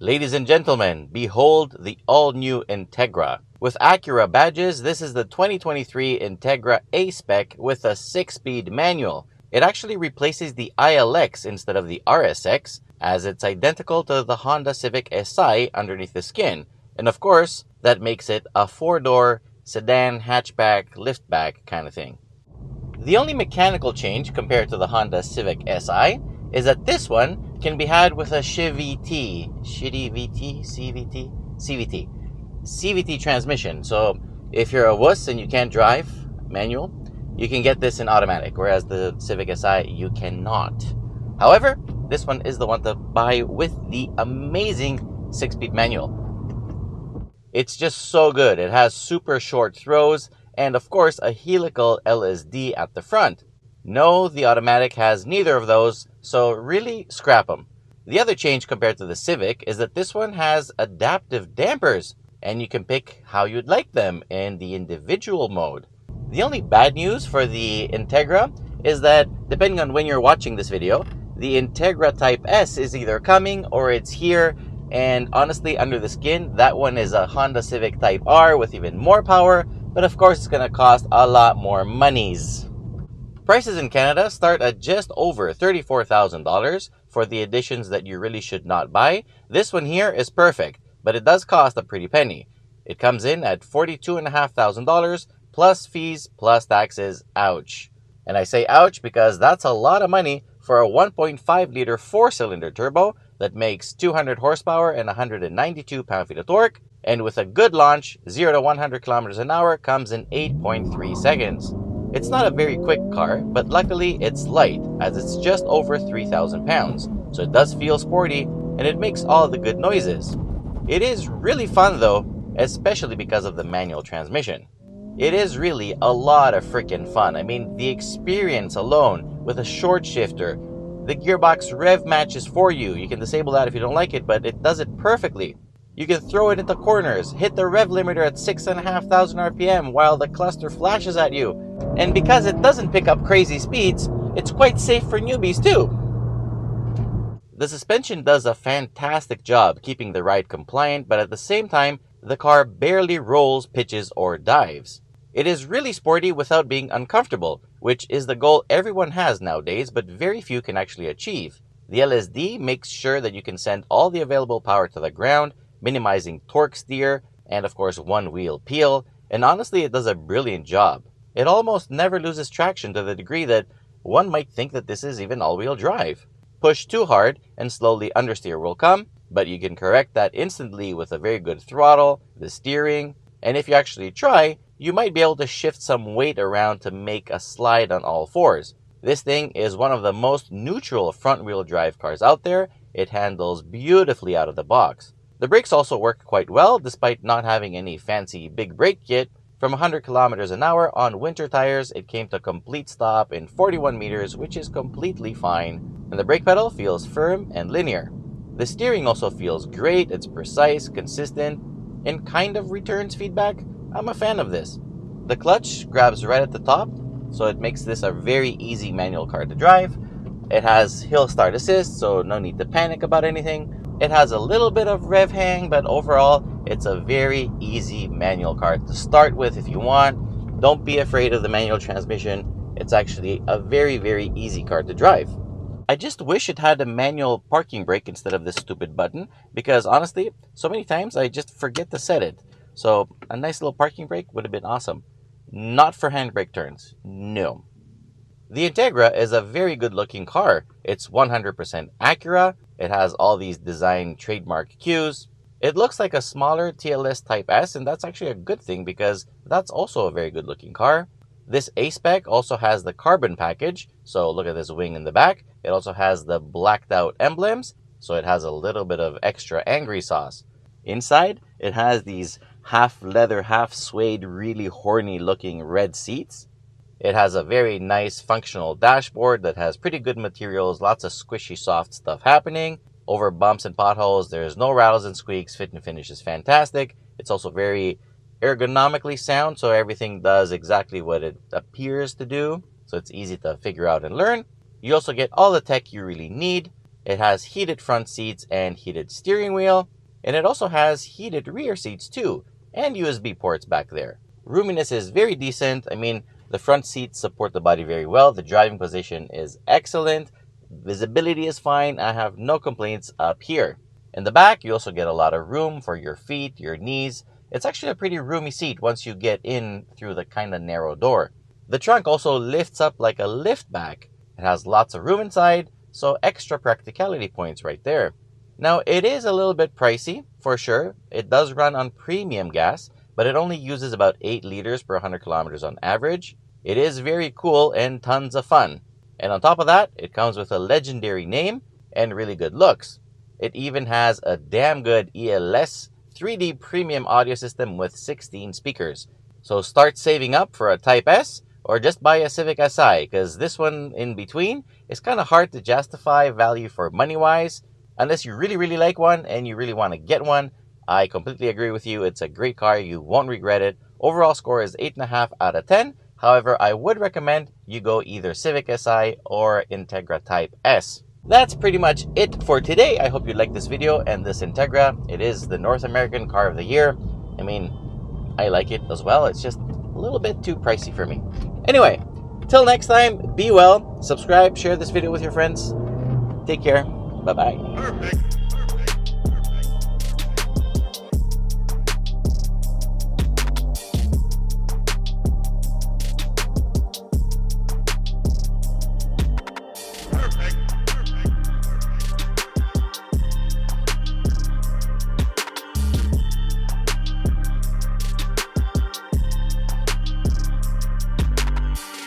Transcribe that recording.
Ladies and gentlemen, behold the all-new Integra. With Acura badges, this is the 2023 Integra A-Spec with a 6-speed manual. It actually replaces the ILX instead of the RSX, as it's identical to the Honda Civic Si underneath the skin. And of course, that makes it a 4-door sedan, hatchback, liftback kind of thing. The only mechanical change compared to the Honda Civic Si is that this one can be had with a CVT transmission. So if you're a wuss and you can't drive manual, you can get this in automatic, whereas the Civic Si you cannot. However, this one is the one to buy with the amazing 6-speed manual. It's just so good. It has super short throws and of course a helical LSD at the front. No, the automatic has neither of those, so really scrap them. The other change compared to the Civic is that this one has adaptive dampers, and you can pick how you'd like them in the individual mode. The only bad news for the Integra is that, depending on when you're watching this video, the Integra Type S is either coming or it's here, and honestly, under the skin, that one is a Honda Civic Type R with even more power, but of course it's going to cost a lot more monies. Prices in Canada start at just over $34,000 for the editions that you really should not buy. This one here is perfect, but it does cost a pretty penny. It comes in at $42,500 plus fees plus taxes. Ouch. And I say ouch because that's a lot of money for a 1.5-liter 4-cylinder turbo that makes 200 horsepower and 192 pound-feet of torque, and with a good launch, 0 to 100 kilometers an hour comes in 8.3 seconds. It's not a very quick car, but luckily it's light, as it's just over 3,000 pounds, so it does feel sporty, and it makes all the good noises. It is really fun though, especially because of the manual transmission. It is really a lot of freaking fun. I mean, the experience alone with a short shifter, the gearbox rev matches for you. You can disable that if you don't like it, but it does it perfectly. You can throw it into corners, hit the rev limiter at 6,500 RPM while the cluster flashes at you. And because it doesn't pick up crazy speeds, it's quite safe for newbies too. The suspension does a fantastic job keeping the ride compliant, but at the same time, the car barely rolls, pitches, or dives. It is really sporty without being uncomfortable, which is the goal everyone has nowadays, but very few can actually achieve. The LSD makes sure that you can send all the available power to the ground, minimizing torque steer, and of course one-wheel peel, and honestly it does a brilliant job. It almost never loses traction to the degree that one might think that this is even all-wheel drive. Push too hard and slowly understeer will come, but you can correct that instantly with a very good throttle, the steering, and if you actually try, you might be able to shift some weight around to make a slide on all fours. This thing is one of the most neutral front-wheel drive cars out there. It handles beautifully out of the box. The brakes also work quite well, despite not having any fancy big brake kit. From 100 kilometers an hour on winter tires, it came to a complete stop in 41 meters, which is completely fine. And the brake pedal feels firm and linear. The steering also feels great, it's precise, consistent, and kind of returns feedback. I'm a fan of this. The clutch grabs right at the top, so it makes this a very easy manual car to drive. It has hill start assist, so no need to panic about anything. It has a little bit of rev hang, but overall, it's a very easy manual car to start with if you want. Don't be afraid of the manual transmission. It's actually a very, very easy car to drive. I just wish it had a manual parking brake instead of this stupid button, because honestly, so many times I just forget to set it. So a nice little parking brake would have been awesome. Not for handbrake turns, no. The Integra is a very good looking car. It's 100% Acura. It has all these design trademark cues. It looks like a smaller TLS Type S, and that's actually a good thing because that's also a very good looking car. This A-Spec also has the carbon package, so look at this wing in the back. It also has the blacked out emblems, so it has a little bit of extra angry sauce. Inside, it has these half leather, half suede, really horny looking red seats. It has a very nice functional dashboard that has pretty good materials, lots of squishy soft stuff happening. Over bumps and potholes, there's no rattles and squeaks. Fit and finish is fantastic. It's also very ergonomically sound, so everything does exactly what it appears to do. So it's easy to figure out and learn. You also get all the tech you really need. It has heated front seats and heated steering wheel, and it also has heated rear seats too, and USB ports back there. Roominess is very decent. I mean, the front seats support the body very well. The driving position is excellent. Visibility is fine. I have no complaints up here. In the back, you also get a lot of room for your feet, your knees. It's actually a pretty roomy seat once you get in through the kind of narrow door. The trunk also lifts up like a lift back. It has lots of room inside, so extra practicality points right there. Now, it is a little bit pricey, for sure. It does run on premium gas, but it only uses about 8 liters per 100 kilometers on average. It is very cool and tons of fun. And on top of that, it comes with a legendary name and really good looks. It even has a damn good ELS 3D premium audio system with 16 speakers. So start saving up for a Type S or just buy a Civic Si, because this one in between is kind of hard to justify value for money-wise. Unless you really like one and you really want to get one, I completely agree with you. It's a great car. You won't regret it. Overall score is 8.5 out of 10. However, I would recommend you go either Civic Si or Integra Type S. That's pretty much it for today. I hope you liked this video and this Integra. It is the North American Car of the Year. I mean, I like it as well. It's just a little bit too pricey for me. Anyway, till next time, be well, subscribe, share this video with your friends. Take care. Bye-bye. Perfect.